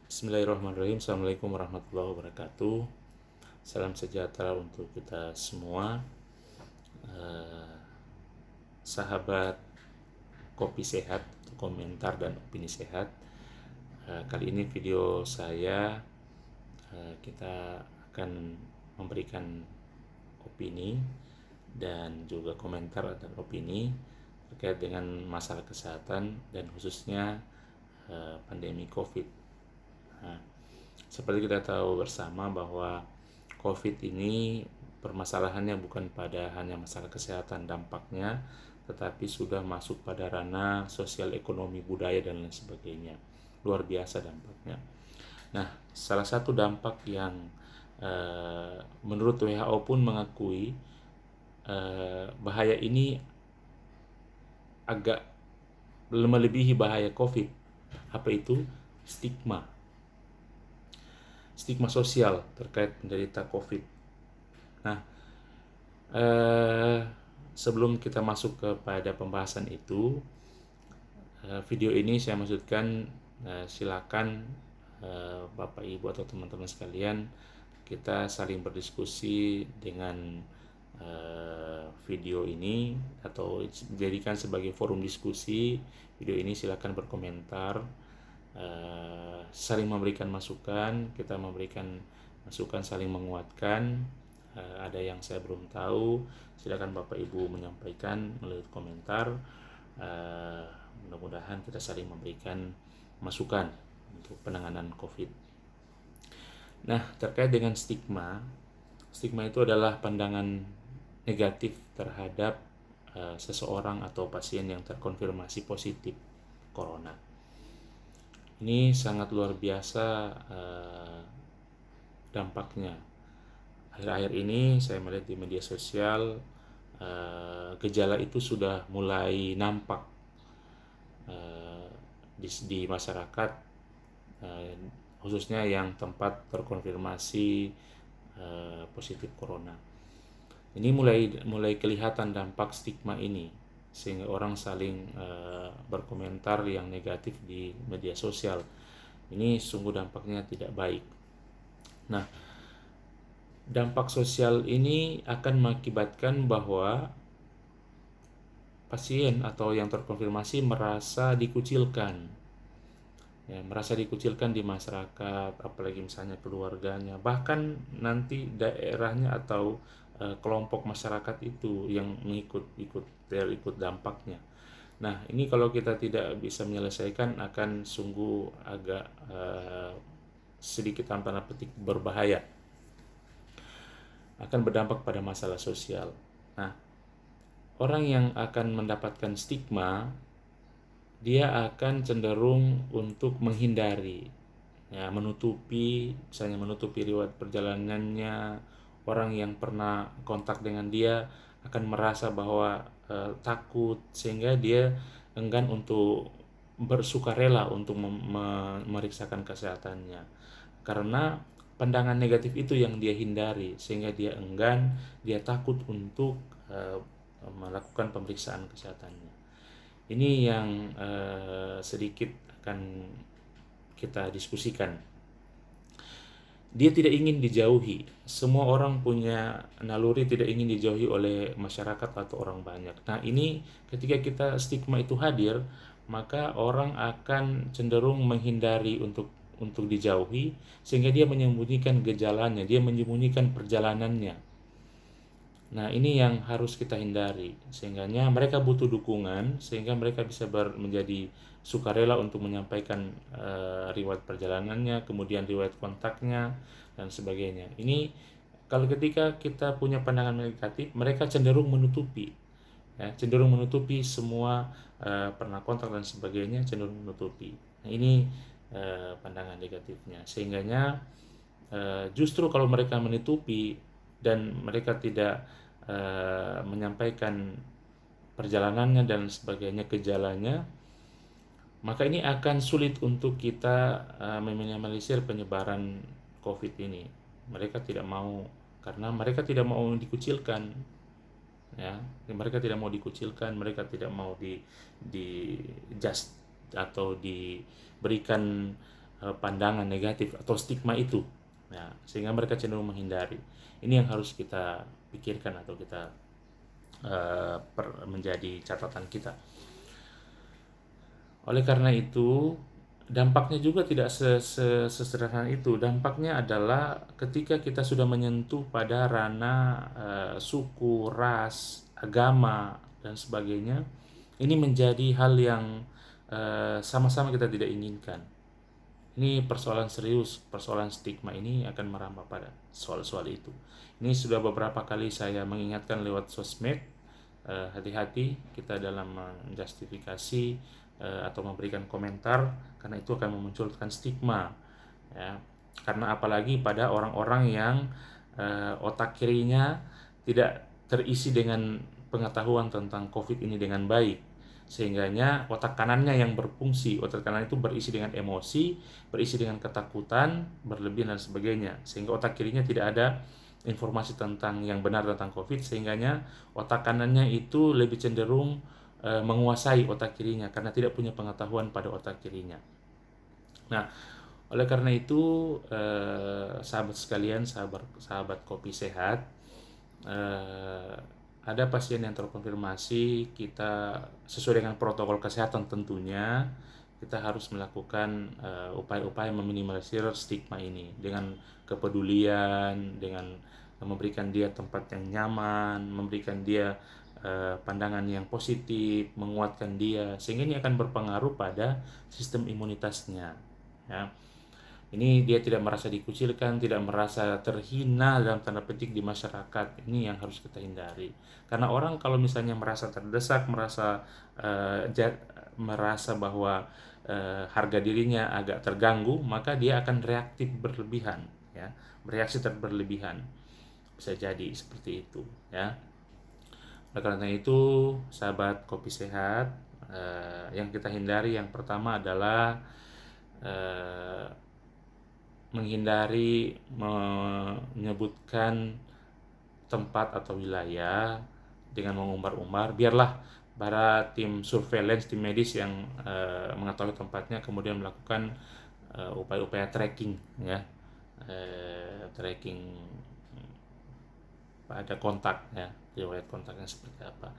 Bismillahirrahmanirrahim. Assalamualaikum warahmatullahi wabarakatuh. Salam sejahtera untuk kita semua. Sahabat Kopi Sehat, komentar dan opini sehat. Kali ini video saya, kita akan memberikan opini dan juga komentar dan opini terkait dengan masalah kesehatan dan khususnya pandemi COVID. Nah, seperti kita tahu bersama bahwa COVID ini permasalahannya bukan pada hanya masalah kesehatan dampaknya, tetapi sudah masuk pada ranah sosial, ekonomi, budaya, dan lain sebagainya. Luar biasa dampaknya. Nah, salah satu dampak yang menurut WHO pun mengakui bahaya ini agak melebihi bahaya COVID. Apa itu? Stigma sosial terkait penderita COVID. Nah, sebelum kita masuk kepada pembahasan itu, video ini saya maksudkan silakan Bapak Ibu atau teman-teman sekalian, kita saling berdiskusi dengan video ini atau dijadikan sebagai forum diskusi. Video ini silakan berkomentar, saling memberikan masukan, kita memberikan masukan, saling menguatkan. Ada yang saya belum tahu, silakan Bapak Ibu menyampaikan melalui komentar. Mudah-mudahan kita saling memberikan masukan untuk penanganan COVID. Nah, terkait dengan stigma itu adalah pandangan negatif terhadap seseorang atau pasien yang terkonfirmasi positif corona. Ini sangat luar biasa dampaknya. Akhir-akhir ini saya melihat di media sosial gejala itu sudah mulai nampak di masyarakat, khususnya yang tempat terkonfirmasi positif corona. Ini mulai kelihatan dampak stigma ini, sehingga orang saling berkomentar yang negatif di media sosial. Ini sungguh dampaknya tidak baik. Nah, dampak sosial ini akan mengakibatkan bahwa pasien atau yang terkonfirmasi merasa dikucilkan, merasa dikucilkan di masyarakat, apalagi misalnya keluarganya, bahkan nanti daerahnya atau kelompok masyarakat itu yang ikut dampaknya. Nah, ini kalau kita tidak bisa menyelesaikan akan sungguh agak sedikit tanda petik berbahaya, akan berdampak pada masalah sosial. Nah, orang yang akan mendapatkan stigma, dia akan cenderung untuk menghindari, menutupi, misalnya menutupi riwayat perjalanannya. Orang yang pernah kontak dengan dia akan merasa bahwa takut, sehingga dia enggan untuk bersukarela untuk memeriksakan kesehatannya, karena pandangan negatif itu yang dia hindari, sehingga dia enggan, dia takut untuk melakukan pemeriksaan kesehatannya. Ini yang sedikit akan kita diskusikan. Dia tidak ingin dijauhi. Semua orang punya naluri tidak ingin dijauhi oleh masyarakat atau orang banyak. Nah, ini ketika kita stigma itu hadir, maka orang akan cenderung menghindari untuk dijauhi, sehingga dia menyembunyikan gejalanya, dia menyembunyikan perjalanannya. Nah, ini yang harus kita hindari, sehingganya mereka butuh dukungan, sehingga mereka bisa menjadi sukarela untuk menyampaikan riwayat perjalanannya, kemudian riwayat kontaknya, dan sebagainya. Ini kalau ketika kita punya pandangan negatif, mereka cenderung menutupi, cenderung menutupi semua pernah kontak dan sebagainya, cenderung menutupi. Nah, ini pandangan negatifnya, sehingganya justru kalau mereka menutupi dan mereka tidak menyampaikan perjalanannya dan sebagainya, gejalanya, maka ini akan sulit untuk kita meminimalisir penyebaran COVID ini. Mereka tidak mau, karena mereka tidak mau dikucilkan, mereka tidak mau dikucilkan, mereka tidak mau di just atau diberikan pandangan negatif atau stigma itu. Nah, sehingga mereka cenderung menghindari. Ini yang harus kita pikirkan atau kita menjadi catatan kita. Oleh karena itu, dampaknya juga tidak sesederhana itu. Dampaknya adalah ketika kita sudah menyentuh pada ranah suku, ras, agama, dan sebagainya, ini menjadi hal yang sama-sama kita tidak inginkan. Ini persoalan serius, persoalan stigma ini akan merambah pada soal-soal itu. Ini sudah beberapa kali saya mengingatkan lewat sosmed, hati-hati kita dalam menjustifikasi atau memberikan komentar, karena itu akan memunculkan stigma, ya. Karena apalagi pada orang-orang yang otak kirinya tidak terisi dengan pengetahuan tentang COVID ini dengan baik, sehingganya otak kanannya yang berfungsi. Otak kanan itu berisi dengan emosi, berisi dengan ketakutan berlebihan dan sebagainya, sehingga otak kirinya tidak ada informasi tentang yang benar tentang COVID, sehingganya otak kanannya itu lebih cenderung menguasai otak kirinya karena tidak punya pengetahuan pada otak kirinya. Nah, oleh karena itu sahabat sekalian, sahabat Kopi Sehat, ada pasien yang terkonfirmasi, kita sesuai dengan protokol kesehatan tentunya kita harus melakukan upaya-upaya meminimalisir stigma ini dengan kepedulian, dengan memberikan dia tempat yang nyaman, memberikan dia pandangan yang positif, menguatkan dia, sehingga ini akan berpengaruh pada sistem imunitasnya, ya. Ini dia tidak merasa dikucilkan, tidak merasa terhina dalam tanda petik di masyarakat. Ini yang harus kita hindari. Karena orang kalau misalnya merasa terdesak, merasa bahwa harga dirinya agak terganggu, maka dia akan reaktif berlebihan, ya, bereaksi berlebihan. Bisa jadi seperti itu, ya. Oleh karena itu, sahabat Kopi Sehat, yang kita hindari yang pertama adalah menghindari menyebutkan tempat atau wilayah dengan mengumbar-umbar. Biarlah para tim surveillance, tim medis yang mengetahui tempatnya kemudian melakukan upaya-upaya tracking, ya, tracking pada kontak, ya, riwayat kontaknya seperti apa.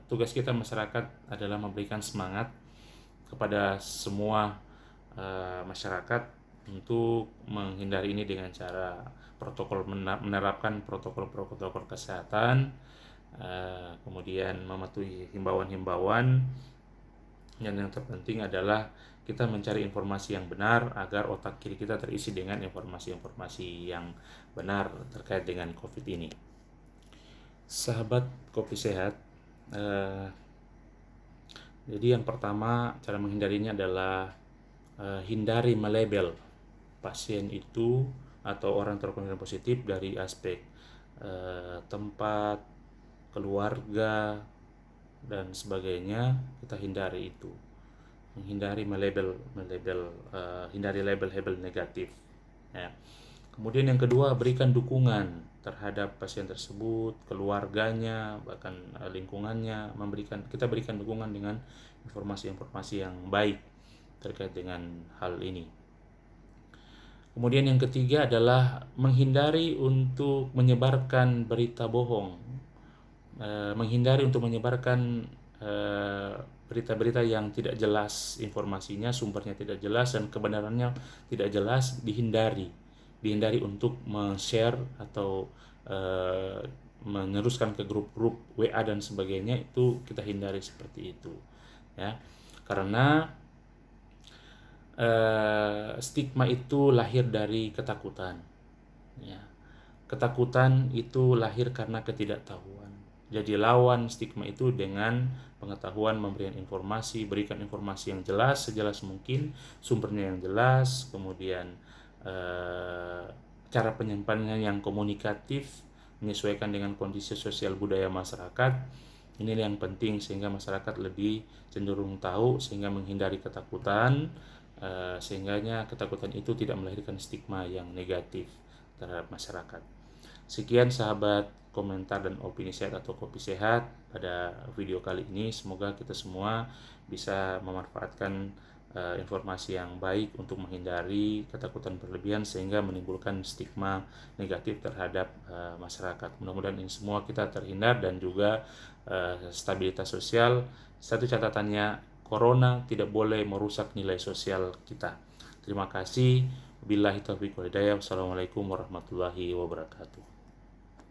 Tugas kita masyarakat adalah memberikan semangat kepada semua masyarakat untuk menghindari ini dengan cara menerapkan protokol kesehatan, kemudian mematuhi himbauan-himbauan, dan yang terpenting adalah kita mencari informasi yang benar agar otak kiri kita terisi dengan informasi-informasi yang benar terkait dengan COVID ini. Sahabat Kopi Sehat, jadi yang pertama cara menghindarinya adalah hindari melabel pasien itu atau orang terkonfirmasi positif dari aspek tempat, keluarga, dan sebagainya. Kita hindari itu, menghindari hindari label-label negatif, ya. Kemudian yang kedua, berikan dukungan terhadap pasien tersebut, keluarganya, bahkan lingkungannya. Kita berikan dukungan dengan informasi-informasi yang baik terkait dengan hal ini. Kemudian yang ketiga adalah menghindari untuk menyebarkan berita bohong, menghindari untuk menyebarkan berita-berita yang tidak jelas informasinya, sumbernya tidak jelas dan kebenarannya tidak jelas. Dihindari untuk share atau meneruskan ke grup-grup WA dan sebagainya. Itu kita hindari seperti itu, ya, karena stigma itu lahir dari ketakutan, ya. Ketakutan itu lahir karena ketidaktahuan. Jadi lawan stigma itu dengan pengetahuan, memberikan informasi, berikan informasi yang jelas, sejelas mungkin, sumbernya yang jelas, kemudian cara penyampaiannya yang komunikatif, menyesuaikan dengan kondisi sosial budaya masyarakat. Ini yang penting sehingga masyarakat lebih cenderung tahu, sehingga menghindari ketakutan, sehingganya ketakutan itu tidak melahirkan stigma yang negatif terhadap masyarakat. Sekian sahabat komentar dan opini sehat atau Kopi Sehat pada video kali ini. Semoga kita semua bisa memanfaatkan informasi yang baik untuk menghindari ketakutan berlebihan sehingga menimbulkan stigma negatif terhadap masyarakat. Mudah-mudahan ini semua kita terhindar dan juga stabilitas sosial. Satu catatannya, corona tidak boleh merusak nilai sosial kita. Terima kasih. Billahi taufiq wal hidayah. Wassalamualaikum warahmatullahi wabarakatuh.